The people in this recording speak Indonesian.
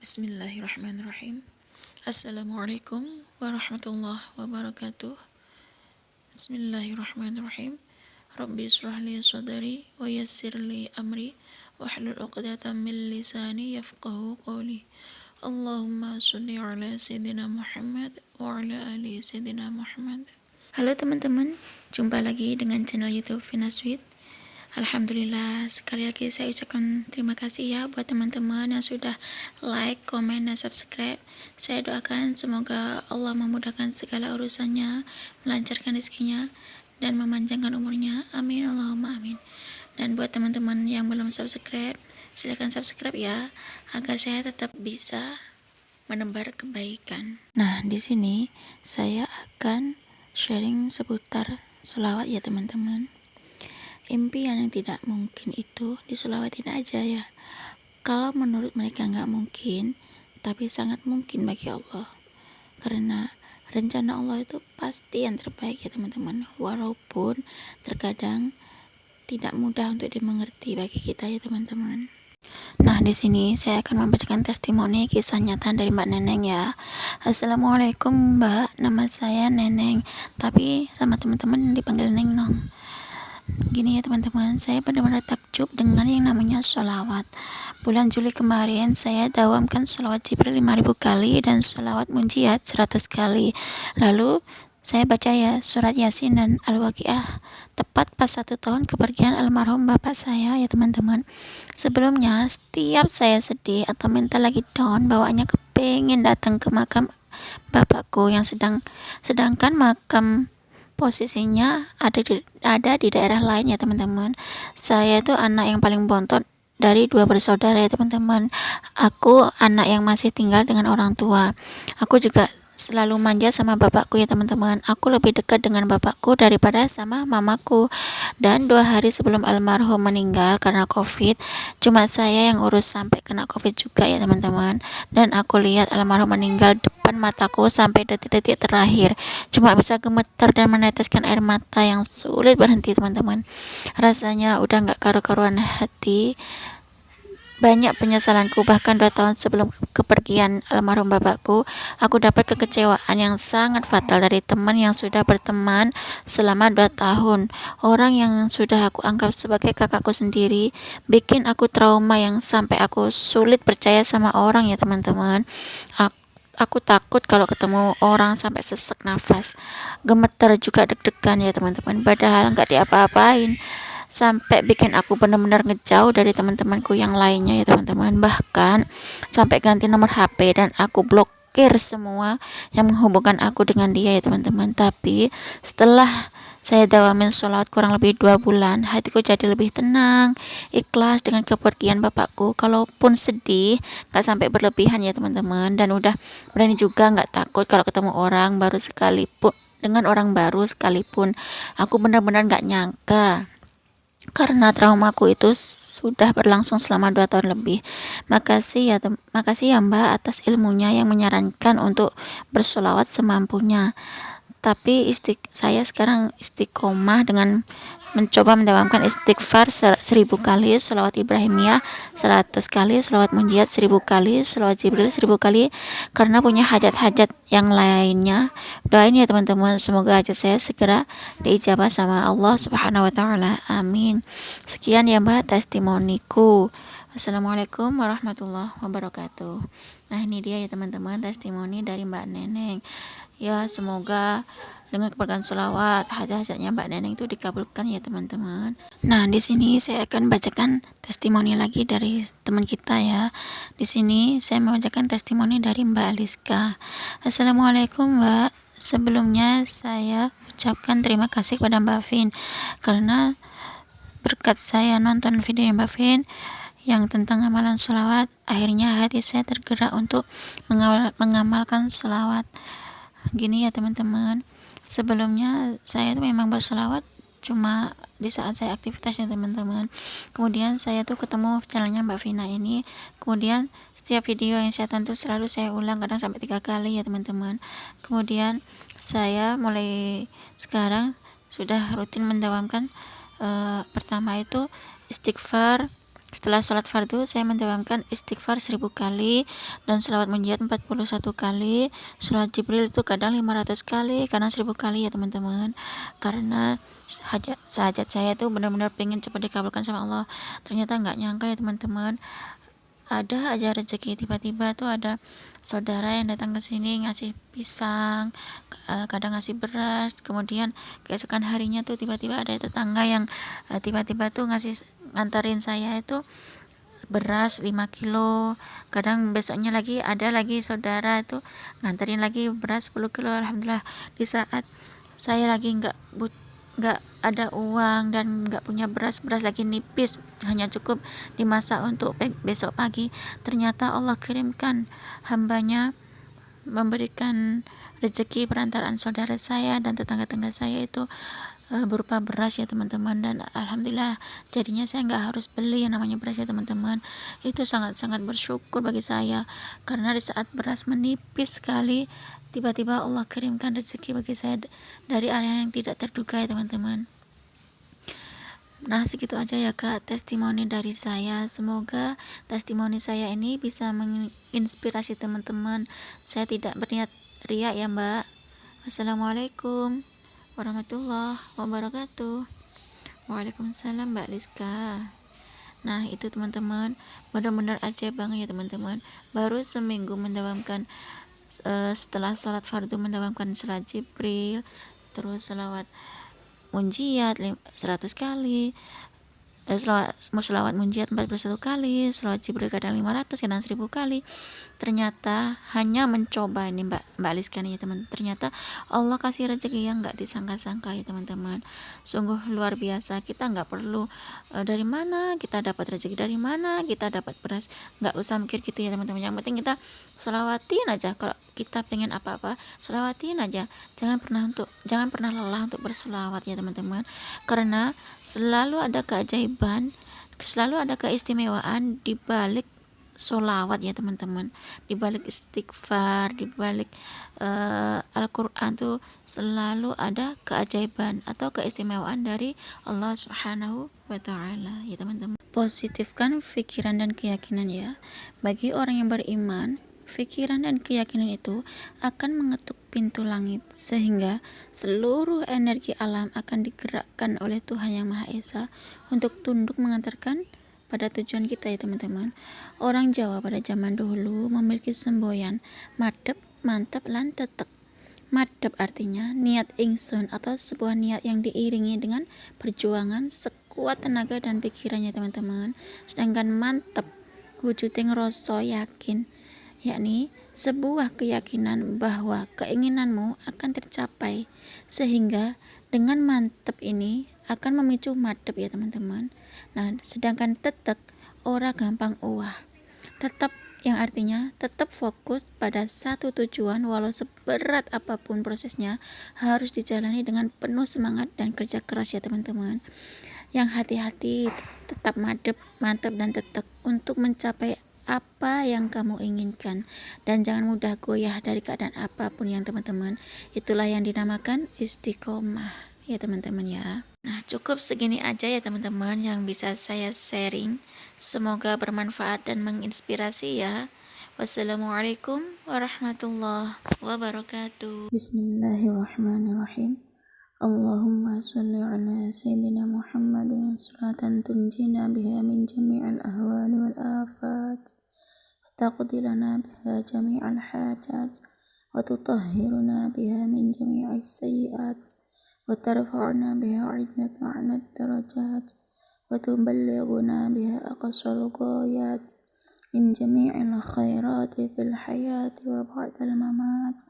Bismillahirrahmanirrahim. Assalamualaikum warahmatullahi wabarakatuh. Bismillahirrahmanirrahim. Rabbi israh li sadri wa yassir li amri wahlul 'uqdatam min lisani yafqahu qawli. Allahumma shalli ala sayyidina Muhammad wa ala ali sayyidina Muhammad. Halo teman-teman, jumpa lagi dengan channel YouTube Vina Sweet. Alhamdulillah, sekali lagi saya ucapkan terima kasih ya buat teman-teman yang sudah like, komen, dan subscribe. Saya doakan semoga Allah memudahkan segala urusannya, melancarkan rezekinya, dan memanjangkan umurnya. Amin, Allahumma amin. Dan buat teman-teman yang belum subscribe, silakan subscribe ya, agar saya tetap bisa menebar kebaikan. Nah, di sini saya akan sharing seputar sholawat ya teman-teman. Impian yang tidak mungkin itu diselawatin aja ya. Kalau menurut mereka nggak mungkin, tapi sangat mungkin bagi Allah. Karena rencana Allah itu pasti yang terbaik ya teman-teman. Walaupun terkadang tidak mudah untuk dimengerti bagi kita ya teman-teman. Nah, di sini saya akan membacakan testimoni kisah nyata dari Mbak Neneng ya. Assalamualaikum Mbak, nama saya Neneng, tapi sama teman-teman dipanggil Neng Nong. Gini ya teman-teman, saya benar-benar takjub dengan yang namanya sholawat. Bulan Juli kemarin saya dawamkan sholawat Jibril 5000 kali dan sholawat munjiat 100 kali. Lalu saya baca ya surat Yasin dan Al-Waqiah tepat pas 1 tahun kepergian almarhum bapak saya ya teman-teman. Sebelumnya setiap saya sedih atau mental lagi down, bawaannya kepengen datang ke makam bapakku yang sedangkan makam posisinya ada di daerah lain ya teman-teman. Saya itu anak yang paling bontot dari 2 bersaudara ya teman-teman. Aku anak yang masih tinggal dengan orang tua. Aku juga selalu manja sama bapakku ya teman-teman. Aku lebih dekat dengan bapakku daripada sama mamaku. Dan 2 hari sebelum almarhum meninggal karena COVID, cuma saya yang urus sampai kena COVID juga ya teman-teman. Dan aku lihat almarhum meninggal depan mataku sampai detik-detik terakhir. Cuma bisa gemetar dan meneteskan air mata yang sulit berhenti teman-teman. Rasanya udah gak karu-karuan hati. Banyak penyesalanku, bahkan 2 tahun sebelum kepergian almarhum bapakku, aku dapat kekecewaan yang sangat fatal dari teman yang sudah berteman selama 2 tahun. Orang yang sudah aku anggap sebagai kakakku sendiri, bikin aku trauma yang sampai aku sulit percaya sama orang ya teman-teman. Aku takut kalau ketemu orang sampai sesak nafas, gemeter juga deg-degan ya teman-teman, padahal nggak diapa-apain. Sampai bikin aku benar-benar ngejauh dari teman-temanku yang lainnya ya teman-teman. Bahkan sampai ganti nomor HP dan aku blokir semua yang menghubungkan aku dengan dia ya teman-teman. Tapi setelah saya dawamin sholawat kurang lebih 2 bulan, hatiku jadi lebih tenang, ikhlas dengan kepergian bapakku. Kalaupun sedih, gak sampai berlebihan ya teman-teman. Dan udah berani juga, gak takut kalau ketemu orang baru sekalipun. Dengan orang baru sekalipun, aku benar-benar gak nyangka. Karena traumaku itu sudah berlangsung selama 2 tahun lebih. Makasih ya Mbak atas ilmunya yang menyarankan untuk bersolawat semampunya. Tapi saya sekarang istiqomah dengan mencoba mendawamkan istighfar 1000 kali, sholawat Ibrahimiyah 100 kali, sholawat munjiat 1000 kali, sholawat Jibril 1000 kali, karena punya hajat-hajat yang lainnya. Doain ya teman-teman, semoga hajat saya segera diijabah sama Allah Subhanahu wa taala. Amin. Sekian ya Mbak testimoniku. Assalamualaikum warahmatullahi wabarakatuh. Nah, ini dia ya teman-teman testimoni dari Mbak Neneng. Ya, semoga dengan keberkahan sholawat hajat-hajatnya Mbak Neneng itu dikabulkan ya teman-teman. Nah, di sini saya akan bacakan testimoni lagi dari teman kita ya. Di sini saya membacakan testimoni dari Mbak Aliska. Assalamualaikum Mbak. Sebelumnya saya ucapkan terima kasih kepada Mbak Vin karena berkat saya nonton video Mbak Vin yang tentang amalan sholawat, akhirnya hati saya tergerak untuk mengamalkan sholawat. Gini ya teman-teman, sebelumnya saya itu memang berselawat cuma di saat saya aktivitas ya teman-teman. Kemudian saya tuh ketemu channelnya Mbak Vina ini, kemudian setiap video yang saya tonton selalu saya ulang, kadang sampai 3 kali ya teman-teman. Kemudian saya mulai sekarang sudah rutin mendawamkan pertama itu istighfar Setelah sholat fardu, saya mendawamkan istighfar 1000 kali dan selawat munjiat 41 kali. Sholat Jibril itu kadang 500 kali, kadang 1000 kali ya teman-teman. Karena hajat saya tuh benar-benar pengen cepat dikabulkan sama Allah. Ternyata nggak nyangka ya teman-teman, ada aja rezeki. Tiba-tiba tuh ada saudara yang datang ke sini ngasih pisang, kadang ngasih beras. Kemudian keesokan harinya tuh tiba-tiba ada tetangga yang tiba-tiba tuh ngantarin saya itu beras 5 kilo. Kadang besoknya lagi ada lagi saudara itu nganterin lagi beras 10 kilo. Alhamdulillah, di saat saya lagi nggak ada uang dan nggak punya beras lagi nipis, hanya cukup dimasak untuk besok pagi, ternyata Allah kirimkan hambanya memberikan rezeki perantaraan saudara saya dan tetangga-tetangga saya itu berupa beras ya teman-teman. Dan alhamdulillah jadinya saya nggak harus beli yang namanya beras ya teman-teman. Itu sangat-sangat bersyukur bagi saya, karena di saat beras menipis sekali, tiba-tiba Allah kirimkan rezeki bagi saya dari area yang tidak terduga ya teman-teman. Nah, segitu aja ya Kak testimoni dari saya. Semoga testimoni saya ini bisa menginspirasi teman-teman. Saya tidak berniat riak ya Mbak. Wassalamualaikum warahmatullahi wabarakatuh. Waalaikumsalam Mbak Liska. Nah itu teman-teman, benar-benar ajaib banget ya teman-teman. Baru seminggu mendawamkan setelah sholat fardu mendawamkan sholat Jibril, terus selawat munjiat 100 kali, selawat munjiat 41 kali, selawat Jibril kadang 500, kadang 1000 kali. Ternyata hanya mencoba ini Mbak Liska nih ya teman. Ternyata Allah kasih rezeki yang nggak disangka-sangka ya teman-teman. Sungguh luar biasa. Kita nggak perlu dari mana kita dapat rezeki, dari mana kita dapat beras, nggak usah mikir gitu ya teman-teman. Yang penting kita selawatin aja. Kalau kita pengen apa-apa, selawatin aja. Jangan pernah lelah untuk berselawat ya teman-teman. Karena selalu ada keajaiban, selalu ada keistimewaan di balik solawat ya teman-teman, di balik istighfar, di balik Al-Quran tuh selalu ada keajaiban atau keistimewaan dari Allah Subhanahu wa Ta'ala ya teman-teman. Positifkan pikiran dan keyakinan ya. Bagi orang yang beriman, pikiran dan keyakinan itu akan mengetuk pintu langit, sehingga seluruh energi alam akan digerakkan oleh Tuhan Yang Maha Esa untuk tunduk mengantarkan pada tujuan kita ya teman-teman. Orang Jawa pada zaman dahulu memiliki semboyan madep, mantep, lan tetek. Madep artinya niat ingsun atau sebuah niat yang diiringi dengan perjuangan sekuat tenaga dan pikirannya teman-teman. Sedangkan mantep wujuding rasa yakin, yakni sebuah keyakinan bahwa keinginanmu akan tercapai, sehingga dengan mantep ini akan memicu madep ya teman-teman. Nah, sedangkan tetek ora gampang uah, tetap yang artinya tetap fokus pada satu tujuan walau seberat apapun prosesnya, harus dijalani dengan penuh semangat dan kerja keras ya teman-teman. Yang hati-hati, tetap madep, mantap dan tetek untuk mencapai apa yang kamu inginkan, dan jangan mudah goyah dari keadaan apapun yang teman-teman. Itulah yang dinamakan istiqomah ya teman-teman ya. Nah, cukup segini aja ya teman-teman yang bisa saya sharing. Semoga bermanfaat dan menginspirasi ya. Wassalamualaikum warahmatullahi wabarakatuh. Bismillahirrahmanirrahim. Allahumma salli ala Sayyidina Muhammadin salatan tunjina biha min jami'al ahwali wal afat, wa taqdi lana biha jami'al hajat, wa tutahhiruna biha min jami'is sayyiat, wa tarfa'una biha 'indaka 'alad darajat, wa tuballighuna biha aqsal ghayat min jami'il khairati fil hayati wa ba'dal mamat.